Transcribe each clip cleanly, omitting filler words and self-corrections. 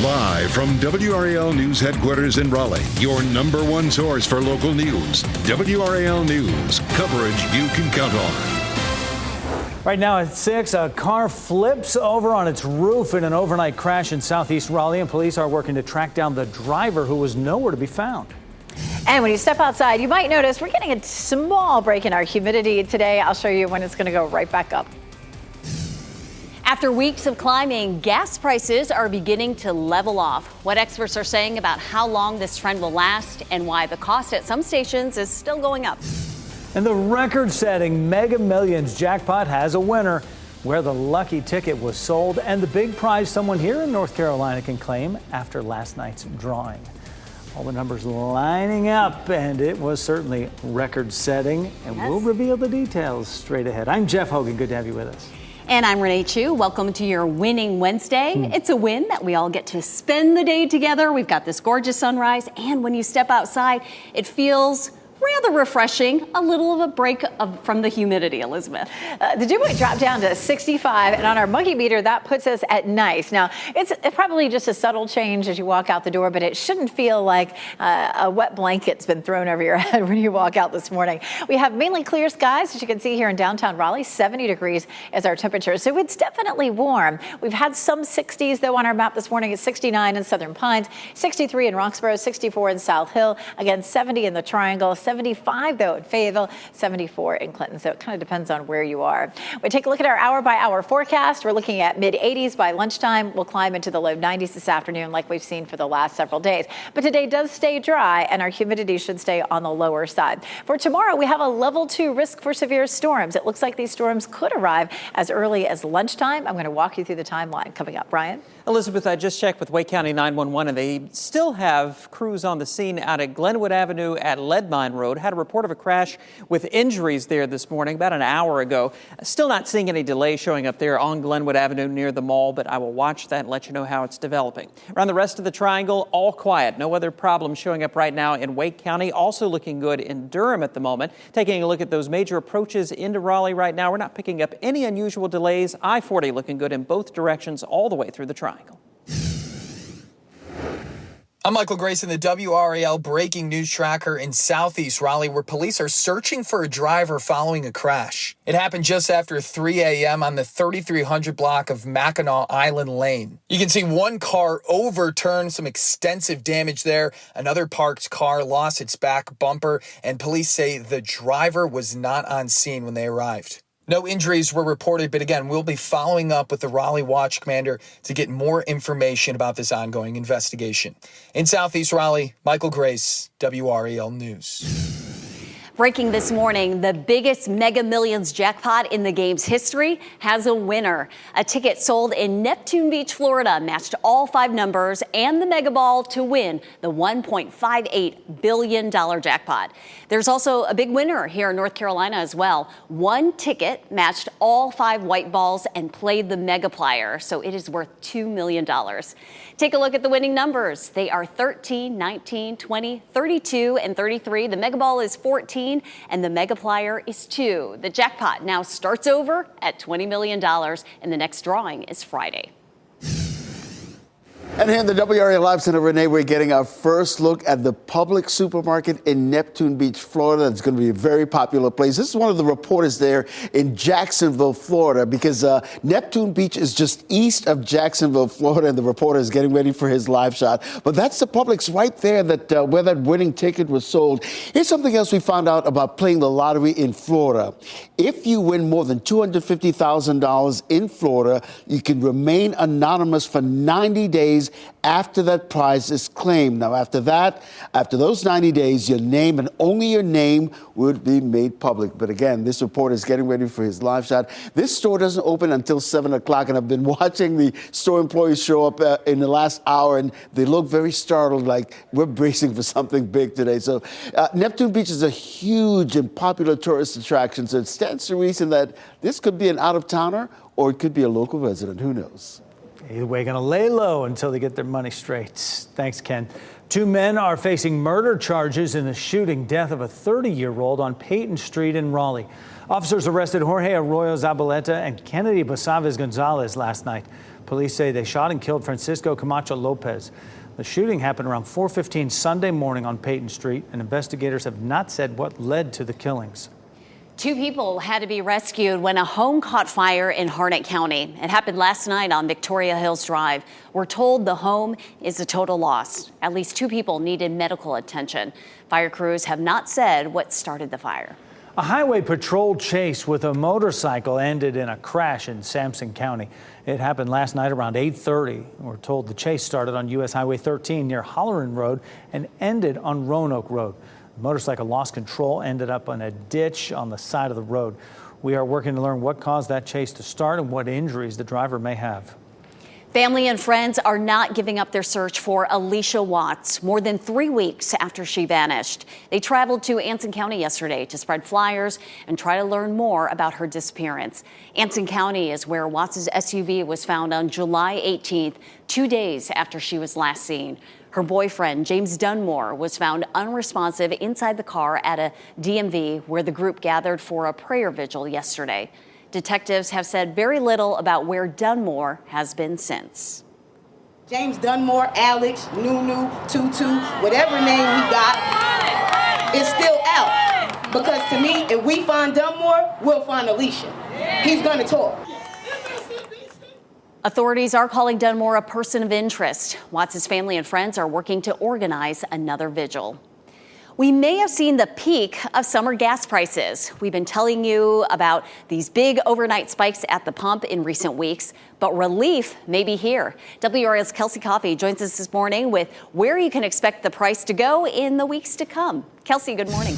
Live from WRAL News Headquarters in Raleigh, your #1 source for local news. WRAL News, coverage you can count on. Right now at 6, a car flips over on its roof in an overnight crash in southeast Raleigh, and police are working to track down the driver who was nowhere to be found. And when you step outside, you might notice we're getting a small break in our humidity today. I'll show you when it's going to go right back up. After weeks of climbing, gas prices are beginning to level off. What experts are saying about how long this trend will last and why the cost at some stations is still going up. And the record-setting Mega Millions jackpot has a winner, where the lucky ticket was sold and the big prize someone here in North Carolina can claim after last night's drawing. All the numbers lining up, and it was certainly record-setting, and we'll reveal the details straight ahead. I'm Jeff Hogan. Good to have you with us. And I'm Renee Chu. Welcome to your Winning Wednesday. It's a win that we all get to spend the day together. We've got this gorgeous sunrise, and when you step outside, it feels rather refreshing, a little of a break from the humidity, Elizabeth. The dew point dropped down to 65, and on our monkey meter, that puts us at nice. Now, it's probably just a subtle change as you walk out the door, but it shouldn't feel like a wet blanket's been thrown over your head when you walk out this morning. We have mainly clear skies, as you can see here in downtown Raleigh. 70 degrees is our temperature, so it's definitely warm. We've had some 60s, though, on our map this morning. It's 69 in Southern Pines, 63 in Roxborough, 64 in South Hill, again, 70 in the Triangle, 75, though, in Fayetteville, 74 in Clinton. So it kind of depends on where you are. We take a look at our hour-by-hour forecast. We're looking at mid-80s by lunchtime. We'll climb into the low 90s this afternoon, like we've seen for the last several days. But today does stay dry, and our humidity should stay on the lower side. For tomorrow, we have a level 2 risk for severe storms. It looks like these storms could arrive as early as lunchtime. I'm going to walk you through the timeline coming up. Brian? Elizabeth, I just checked with Wake County 911, and they still have crews on the scene out at Glenwood Avenue at Leadmine Road. Had a report of a crash with injuries there this morning, about an hour ago. Still not seeing any delay showing up there on Glenwood Avenue near the mall, but I will watch that and let you know how it's developing. Around the rest of the Triangle, all quiet. No other problems showing up right now in Wake County. Also looking good in Durham at the moment. Taking a look at those major approaches into Raleigh right now, we're not picking up any unusual delays. I-40 looking good in both directions all the way through the Triangle. I'm Michael Grayson, the WRAL breaking news tracker in southeast Raleigh, where police are searching for a driver following a crash. It happened just after 3 a.m. on the 3300 block of Mackinac Island Lane. You can see one car overturned, some extensive damage there. Another parked car lost its back bumper, and police say the driver was not on scene when they arrived. No injuries were reported, but again, we'll be following up with the Raleigh Watch Commander to get more information about this ongoing investigation. In Southeast Raleigh, Michael Grace, WRAL News. Breaking this morning, the biggest Mega Millions jackpot in the game's history has a winner. A ticket sold in Neptune Beach, Florida, matched all 5 numbers and the mega ball to win the $1.58 billion jackpot. There's also a big winner here in North Carolina as well. One ticket matched all 5 white balls and played the megaplier, so it is worth $2 million. Take a look at the winning numbers. They are 13, 19, 20, 32, and 33. The mega ball is 14. And the megaplier is 2. The jackpot now starts over at $20 million, and the next drawing is Friday. And here in the WRAL Live Center, Renee, we're getting our first look at the Publix supermarket in Neptune Beach, Florida. It's going to be a very popular place. This is one of the reporters there in Jacksonville, Florida, because Neptune Beach is just east of Jacksonville, Florida, and the reporter is getting ready for his live shot. But that's the Publix right there that where that winning ticket was sold. Here's something else we found out about playing the lottery in Florida. If you win more than $250,000 in Florida, you can remain anonymous for 90 days after that prize is claimed. Now, after those 90 days, your name and only your name would be made public. But again, this reporter is getting ready for his live shot. This store doesn't open until 7 o'clock, and I've been watching the store employees show up in the last hour, and they look very startled, like we're bracing for something big today. So Neptune Beach is a huge and popular tourist attraction, so it stands to reason that this could be an out-of-towner or it could be a local resident. Who knows? Either way, going to lay low until they get their money straight. Thanks, Ken. 2 men are facing murder charges in the shooting death of a 30-year-old on Peyton Street in Raleigh. Officers arrested Jorge Arroyo Zabaleta and Kennedy Basaves Gonzalez last night. Police say they shot and killed Francisco Camacho Lopez. The shooting happened around 4:15 Sunday morning on Peyton Street, and investigators have not said what led to the killings. 2 people had to be rescued when a home caught fire in Harnett County. It happened last night on Victoria Hills Drive. We're told the home is a total loss. At least 2 people needed medical attention. Fire crews have not said what started the fire. A highway patrol chase with a motorcycle ended in a crash in Sampson County. It happened last night around 8:30. We're told the chase started on U.S. Highway 13 near Holleran Road and ended on Roanoke Road. The motorcycle lost control, ended up in a ditch on the side of the road. We are working to learn what caused that chase to start and what injuries the driver may have. Family and friends are not giving up their search for Alicia Watts more than 3 weeks after she vanished. They traveled to Anson County yesterday to spread flyers and try to learn more about her disappearance. Anson County is where Watts' SUV was found on July 18th, 2 days after she was last seen. Her boyfriend, James Dunmore, was found unresponsive inside the car at a DMV where the group gathered for a prayer vigil yesterday. Detectives have said very little about where Dunmore has been since. James Dunmore, Alex, Nunu, Tutu, whatever name he got, is still out. Because to me, if we find Dunmore, we'll find Alicia. He's gonna talk. Authorities are calling Dunmore a person of interest. Watts' family and friends are working to organize another vigil. We may have seen the peak of summer gas prices. We've been telling you about these big overnight spikes at the pump in recent weeks, but relief may be here. WRAL's Kelsey Coffey joins us this morning with where you can expect the price to go in the weeks to come. Kelsey, good morning.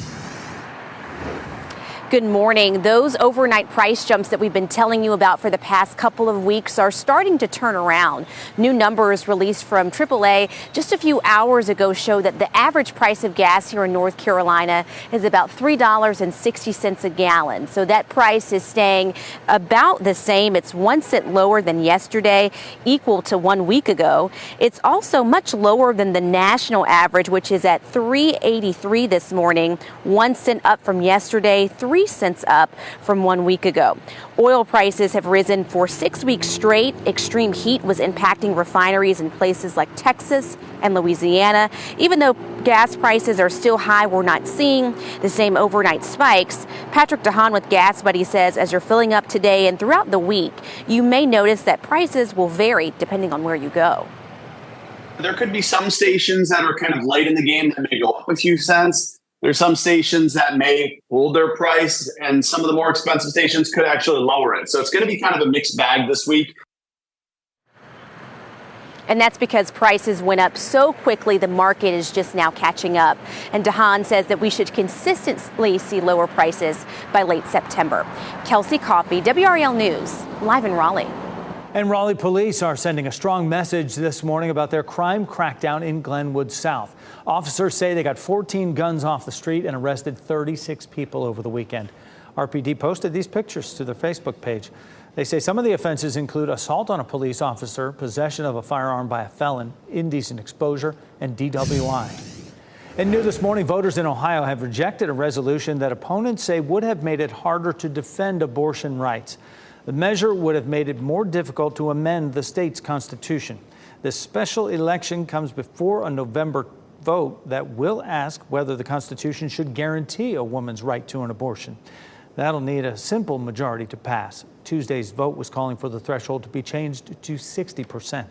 Good morning. Those overnight price jumps that we've been telling you about for the past couple of weeks are starting to turn around. New numbers released from AAA just a few hours ago show that the average price of gas here in North Carolina is about $3.60 a gallon. So that price is staying about the same. It's 1 cent lower than yesterday, equal to 1 week ago. It's also much lower than the national average, which is at $3.83 this morning, 1 cent up from yesterday, 3 cents up from 1 week ago. Oil prices have risen for 6 weeks straight. Extreme heat was impacting refineries in places like Texas and Louisiana. Even though gas prices are still high, we're not seeing the same overnight spikes. Patrick DeHaan with Gas Buddy says as you're filling up today and throughout the week, you may notice that prices will vary depending on where you go. There could be some stations that are kind of late in the game that may go up a few cents. There's some stations that may hold their price, and some of the more expensive stations could actually lower it. So it's going to be kind of a mixed bag this week. And that's because prices went up so quickly, the market is just now catching up. And DeHaan says that we should consistently see lower prices by late September. Kelsey Coffey, WRAL News, live in Raleigh. And Raleigh police are sending a strong message this morning about their crime crackdown in Glenwood South. Officers say they got 14 guns off the street and arrested 36 people over the weekend. RPD posted these pictures to their Facebook page. They say some of the offenses include assault on a police officer, possession of a firearm by a felon, indecent exposure, and DWI. And new this morning, voters in Ohio have rejected a resolution that opponents say would have made it harder to defend abortion rights. The measure would have made it more difficult to amend the state's constitution. This special election comes before a November vote that will ask whether the Constitution should guarantee a woman's right to an abortion. That'll need a simple majority to pass. Tuesday's vote was calling for the threshold to be changed to 60%.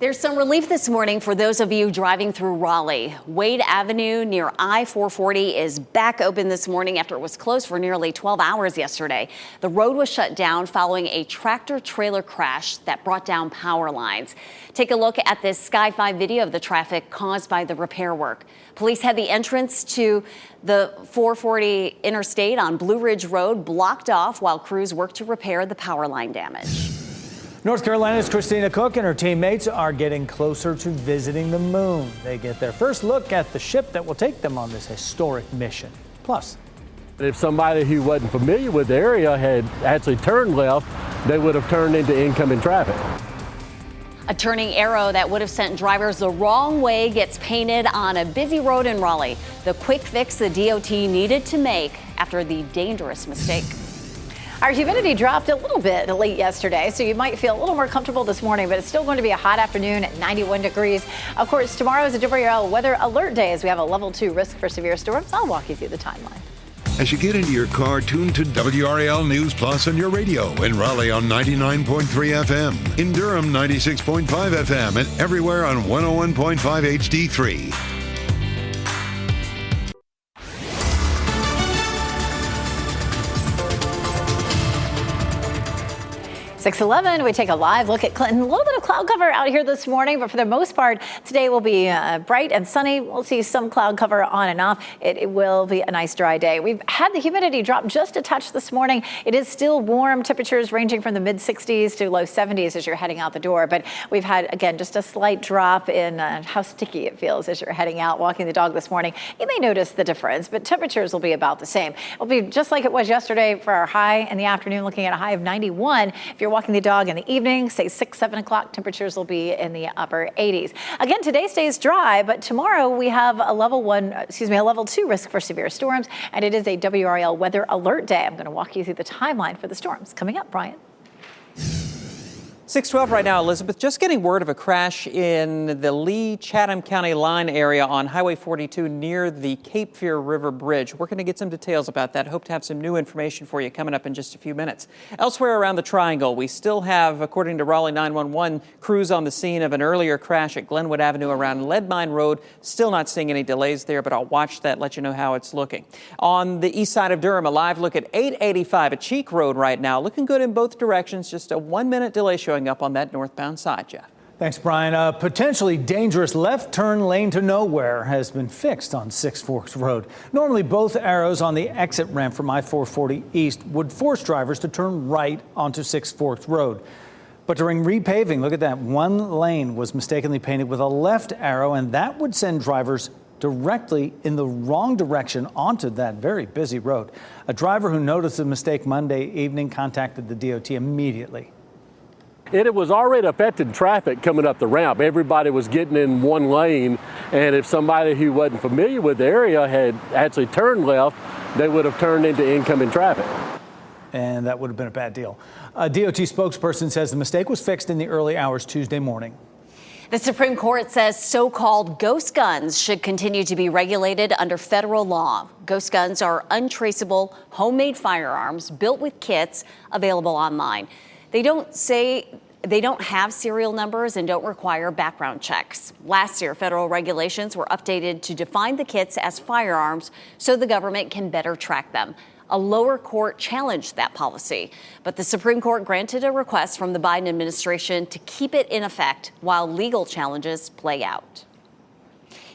There's some relief this morning for those of you driving through Raleigh. Wade Avenue near I-440 is back open this morning after it was closed for nearly 12 hours yesterday. The road was shut down following a tractor-trailer crash that brought down power lines. Take a look at this Sky 5 video of the traffic caused by the repair work. Police had the entrance to the 440 interstate on Blue Ridge Road blocked off while crews worked to repair the power line damage. North Carolina's Christina Cook and her teammates are getting closer to visiting the moon. They get their first look at the ship that will take them on this historic mission. Plus, if somebody who wasn't familiar with the area had actually turned left, they would have turned into incoming traffic. A turning arrow that would have sent drivers the wrong way gets painted on a busy road in Raleigh. The quick fix the DOT needed to make after the dangerous mistake. Our humidity dropped a little bit late yesterday, so you might feel a little more comfortable this morning, but it's still going to be a hot afternoon at 91 degrees. Of course, tomorrow is a WRAL weather alert day as we have a level 2 risk for severe storms. I'll walk you through the timeline. As you get into your car, tune to WRAL News Plus on your radio. In Raleigh on 99.3 FM. In Durham, 96.5 FM. And everywhere on 101.5 HD3. 6:11, we take a live look at Clinton. A little bit of cloud cover out here this morning, but for the most part, today will be bright and sunny. We'll see some cloud cover on and off. It will be a nice dry day. We've had the humidity drop just a touch this morning. It is still warm, temperatures ranging from the mid 60s to low 70s as you're heading out the door. But we've had, again, just a slight drop in how sticky it feels as you're heading out, walking the dog this morning. You may notice the difference, but temperatures will be about the same. It'll be just like it was yesterday for our high in the afternoon, looking at a high of 91. If you're walking the dog in the evening, say 6, 7 o'clock, temperatures will be in the upper 80s. Again, today stays dry, but tomorrow we have a level 2 risk for severe storms, and it is a WRAL weather alert day. I'm going to walk you through the timeline for the storms. Coming up, Brian. 6:12 right now, Elizabeth. Just getting word of a crash in the Lee-Chatham County line area on Highway 42 near the Cape Fear River Bridge. We're going to get some details about that. Hope to have some new information for you coming up in just a few minutes. Elsewhere around the Triangle, we still have, according to Raleigh 911, crews on the scene of an earlier crash at Glenwood Avenue around Lead Mine Road. Still not seeing any delays there, but I'll watch that, let you know how it's looking. On the east side of Durham, a live look at 885 at Cheek Road right now. Looking good in both directions. Just a 1-minute delay showing up on that northbound side, Jeff. Thanks, Brian. A potentially dangerous left turn lane to nowhere has been fixed on Six Forks Road. Normally, both arrows on the exit ramp from I-440 East would force drivers to turn right onto Six Forks Road. But during repaving, look at that, one lane was mistakenly painted with a left arrow, and that would send drivers directly in the wrong direction onto that very busy road. A driver who noticed the mistake Monday evening contacted the DOT immediately. It was already affecting traffic coming up the ramp. Everybody was getting in one lane, and if somebody who wasn't familiar with the area had actually turned left, they would have turned into incoming traffic. And that would have been a bad deal. A DOT spokesperson says the mistake was fixed in the early hours Tuesday morning. The Supreme Court says so-called ghost guns should continue to be regulated under federal law. Ghost guns are untraceable, homemade firearms built with kits available online. They don't have serial numbers and don't require background checks. Last year, federal regulations were updated to define the kits as firearms so the government can better track them. A lower court challenged that policy, but the Supreme Court granted a request from the Biden administration to keep it in effect while legal challenges play out.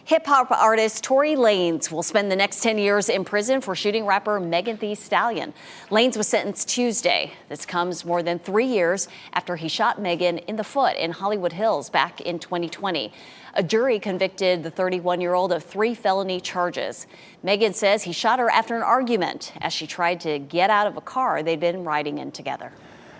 Hip-hop artist Tory Lanez will spend the next 10 years in prison for shooting rapper Megan Thee Stallion. Lanez was sentenced Tuesday. This comes more than 3 years after he shot Megan in the foot in Hollywood Hills back in 2020. A jury convicted the 31-year-old of 3 felony charges. Megan says he shot her after an argument as she tried to get out of a car they'd been riding in together.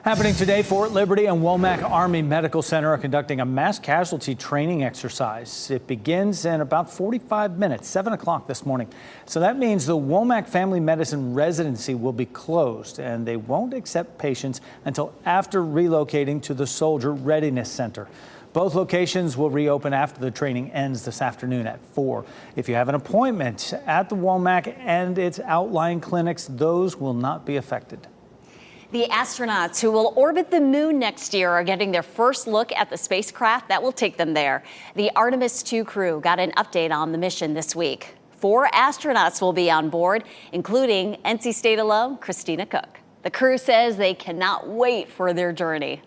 Happening today, Fort Liberty and Womack Army Medical Center are conducting a mass casualty training exercise. It begins in about 45 minutes, 7 o'clock this morning. So that means the Womack Family Medicine residency will be closed, and they won't accept patients until after relocating to the Soldier Readiness Center. Both locations will reopen after the training ends this afternoon at 4. If you have an appointment at the Womack and its outlying clinics, those will not be affected. The astronauts who will orbit the moon next year are getting their first look at the spacecraft that will take them there. The Artemis II crew got an update on the mission this week. 4 astronauts will be on board, including NC State alum Christina Cook. The crew says they cannot wait for their journey.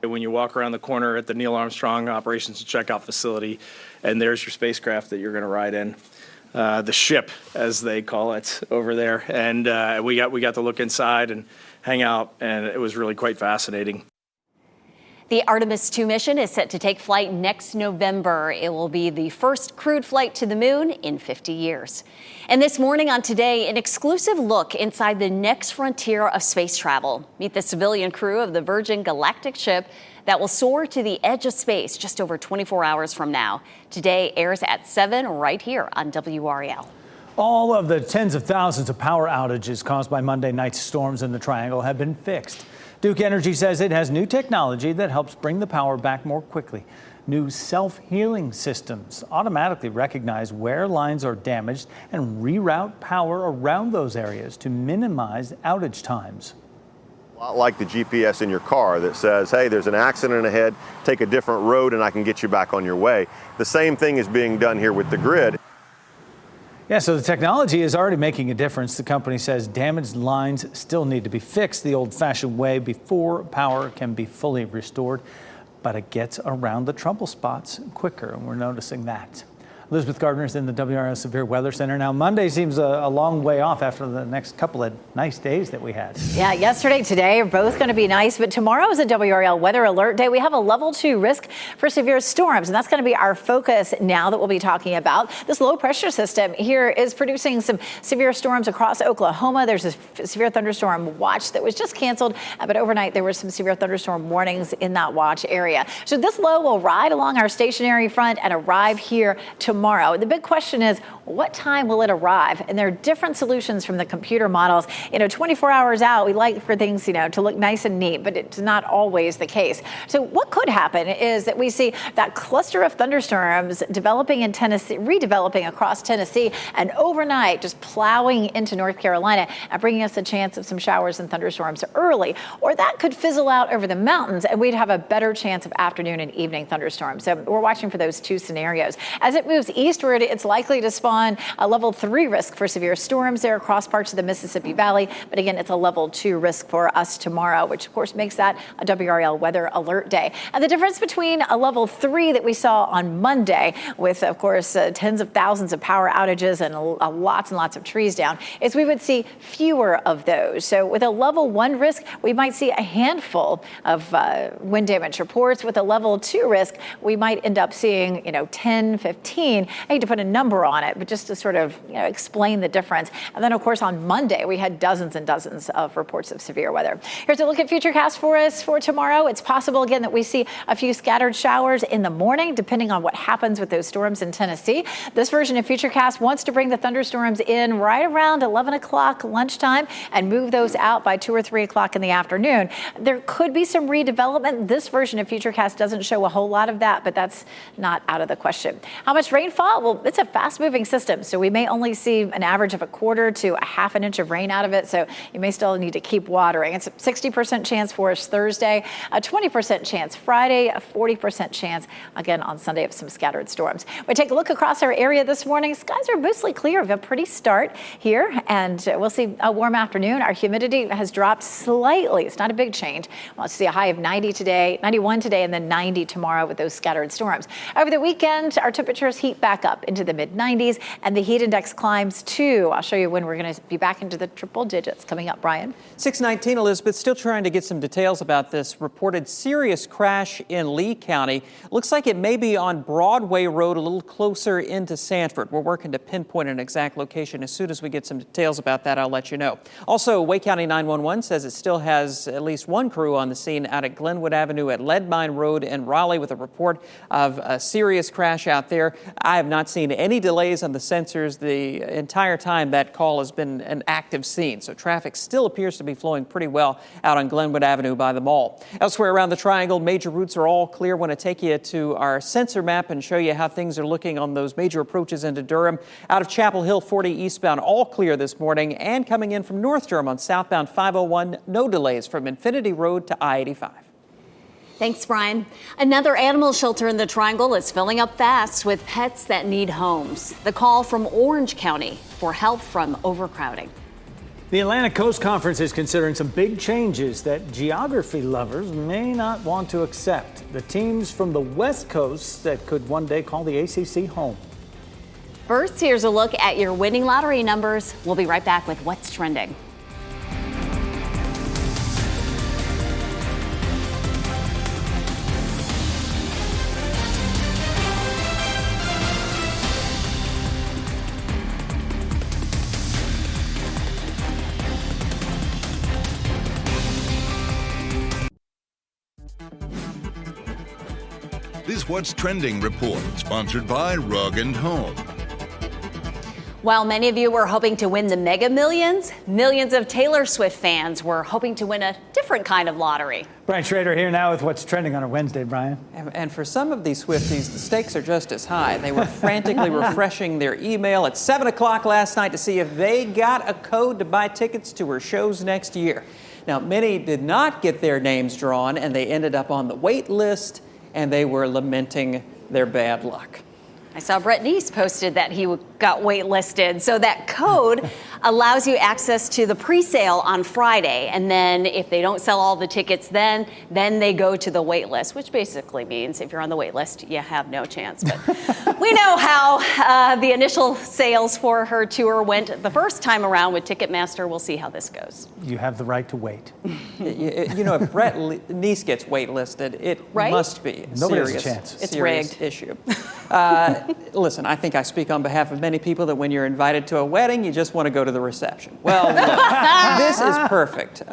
When you walk around the corner at the Neil Armstrong Operations and Checkout facility, and there's your spacecraft that you're going to ride in. The ship, as they call it, over there. And we got to look inside and hang out, and it was really quite fascinating. The Artemis II mission is set to take flight next November. It will be the first crewed flight to the moon in 50 years. And this morning on Today, an exclusive look inside the next frontier of space travel. Meet the civilian crew of the Virgin Galactic ship that will soar to the edge of space just over 24 hours from now. Today airs at 7 right here on WRAL. All of the tens of thousands of power outages caused by Monday night's storms in the Triangle have been fixed. Duke Energy says it has new technology that helps bring the power back more quickly. New self-healing systems automatically recognize where lines are damaged and reroute power around those areas to minimize outage times. A lot like the GPS in your car that says, hey, there's an accident ahead, take a different road and I can get you back on your way. The same thing is being done here with the grid. Yeah, so the technology is already making a difference. The company says damaged lines still need to be fixed the old-fashioned way before power can be fully restored, but it gets around the trouble spots quicker, and we're noticing that. Elizabeth Gardner's in the WRAL Severe Weather Center. Now, Monday seems a long way off after the next couple of nice days that we had. Yeah, yesterday, today are both going to be nice, but tomorrow is a WRAL weather alert day. We have a level 2 risk for severe storms, and that's going to be our focus now that we'll be talking about. This low pressure system here is producing some severe storms across Oklahoma. There's a severe thunderstorm watch that was just canceled, but overnight there were some severe thunderstorm warnings in that watch area. So this low will ride along our stationary front and arrive here tomorrow. The big question is, what time will it arrive? And there are different solutions from the computer models. 24 hours out, we like for things, to look nice and neat, but it's not always the case. So what could happen is that we see that cluster of thunderstorms developing in Tennessee, redeveloping across Tennessee, and overnight just plowing into North Carolina and bringing us a chance of some showers and thunderstorms early. Or that could fizzle out over the mountains, and we'd have a better chance of afternoon and evening thunderstorms. So we're watching for those two scenarios. As it moves eastward, it's likely to spawn a level 3 risk for severe storms there across parts of the Mississippi Valley. But again, it's a level 2 risk for us tomorrow, which of course makes that a WRAL weather alert day. And the difference between a level 3 that we saw on Monday with, of course, tens of thousands of power outages and lots and lots of trees down is we would see fewer of those. So with a level 1 risk, we might see a handful of wind damage reports. With a level 2 risk, we might end up seeing, 10, 15. I hate to put a number on it, but just to sort of explain the difference. And then, of course, on Monday, we had dozens and dozens of reports of severe weather. Here's a look at Futurecast for us for tomorrow. It's possible, again, that we see a few scattered showers in the morning, depending on what happens with those storms in Tennessee. This version of Futurecast wants to bring the thunderstorms in right around 11 o'clock lunchtime and move those out by 2 or 3 o'clock in the afternoon. There could be some redevelopment. This version of Futurecast doesn't show a whole lot of that, but that's not out of the question. How much rainfall? Well, it's a fast-moving system, so we may only see an average of a quarter to a half an inch of rain out of it, so you may still need to keep watering. It's a 60% chance for us Thursday, a 20% chance Friday, a 40% chance, again, on Sunday of some scattered storms. We take a look across our area this morning. Skies are mostly clear of a pretty start here, and we'll see a warm afternoon. Our humidity has dropped slightly. It's not a big change. We'll see a high of 90 today, 91 today, and then 90 tomorrow with those scattered storms. Over the weekend, our temperatures heat back up into the mid-90s, and the heat index climbs too. I'll show you when we're going to be back into the triple digits coming up, Brian. 619, Elizabeth, still trying to get some details about this reported serious crash in Lee County. Looks like it may be on Broadway Road, a little closer into Sanford. We're working to pinpoint an exact location. As soon as we get some details about that, I'll let you know. Also, Wake County 911 says it still has at least one crew on the scene out at Glenwood Avenue at Lead Mine Road in Raleigh with a report of a serious crash out there. I have not seen any delays on the sensors the entire time that call has been an active scene. So traffic still appears to be flowing pretty well out on Glenwood Avenue by the mall. Elsewhere around the Triangle, major routes are all clear. I want to take you to our sensor map and show you how things are looking on those major approaches into Durham. Out of Chapel Hill, 40 eastbound, all clear this morning. And coming in from North Durham on southbound 501, no delays from Infinity Road to I-85. Thanks, Brian. Another animal shelter in the Triangle is filling up fast with pets that need homes. The call from Orange County for help from overcrowding. The Atlantic Coast Conference is considering some big changes that geography lovers may not want to accept. The teams from the West Coast that could one day call the ACC home. First, here's a look at your winning lottery numbers. We'll be right back with what's trending. This What's Trending report, sponsored by Rug & Home. While many of you were hoping to win the Mega Millions, millions of Taylor Swift fans were hoping to win a different kind of lottery. Brian Schrader here now with what's trending on a Wednesday, Brian. And for some of these Swifties, the stakes are just as high. They were frantically refreshing their email at 7 o'clock last night to see if they got a code to buy tickets to her shows next year. Now, many did not get their names drawn, and they ended up on the wait list, and they were lamenting their bad luck. I saw Brett Neese posted that he got waitlisted. So that code allows you access to the pre-sale on Friday. And then if they don't sell all the tickets then they go to the wait list, which basically means if you're on the wait list, you have no chance. But we know how the initial sales for her tour went the first time around with Ticketmaster. We'll see how this goes. You have the right to wait. You know, if Brett Neese gets waitlisted, it must be a Nobody has a serious, chance. It's serious rigged. issue. Listen, I think I speak on behalf of many people that when you're invited to a wedding, you just want to go to the reception. Well, look, this is perfect.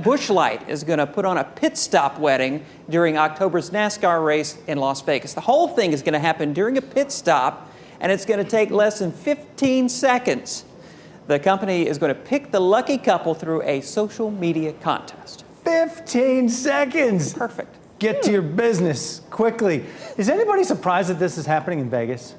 Busch Light is going to put on a pit stop wedding during October's NASCAR race in Las Vegas. The whole thing is going to happen during a pit stop, and it's going to take less than 15 seconds. The company is going to pick the lucky couple through a social media contest. 15 seconds. Perfect. Get to your business quickly. Is anybody surprised that this is happening in Vegas?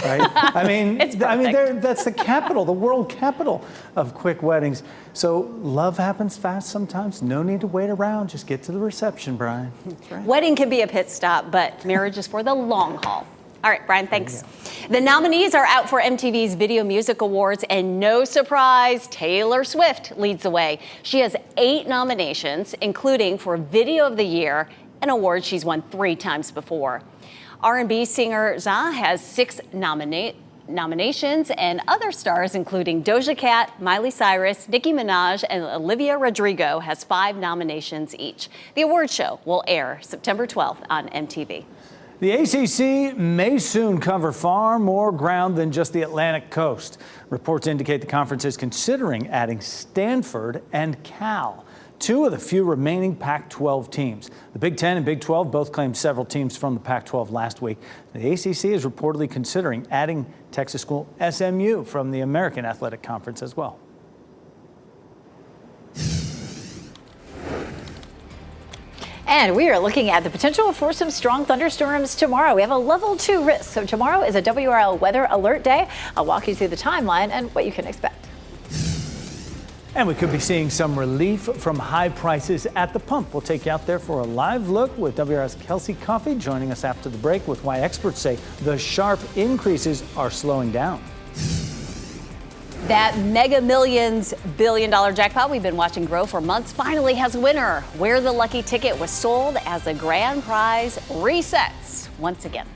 Right? I mean, that's the capital, the world capital of quick weddings. So love happens fast sometimes. No need to wait around. Just get to the reception, Brian. Right. Wedding can be a pit stop, but marriage is for the long haul. All right, Brian, thanks. The nominees are out for MTV's Video Music Awards, and no surprise, Taylor Swift leads the way. She has 8 nominations, including for Video of the Year, an award she's won 3 times before. R&B singer Za has 6 nominations, and other stars, including Doja Cat, Miley Cyrus, Nicki Minaj, and Olivia Rodrigo, has 5 nominations each. The award show will air September 12th on MTV. The ACC may soon cover far more ground than just the Atlantic coast. Reports indicate the conference is considering adding Stanford and Cal, 2 of the few remaining Pac-12 teams. The Big Ten and Big 12 both claimed several teams from the Pac-12 last week. The ACC is reportedly considering adding Texas school SMU from the American Athletic Conference as well. And we are looking at the potential for some strong thunderstorms tomorrow. We have a level 2 risk. So tomorrow is a WRAL weather alert day. I'll walk you through the timeline and what you can expect. And we could be seeing some relief from high prices at the pump. We'll take you out there for a live look with WRAL's Kelsey Coffey joining us after the break with why experts say the sharp increases are slowing down. That Mega Millions billion-dollar jackpot we've been watching grow for months finally has a winner, where the lucky ticket was sold as the grand prize resets once again.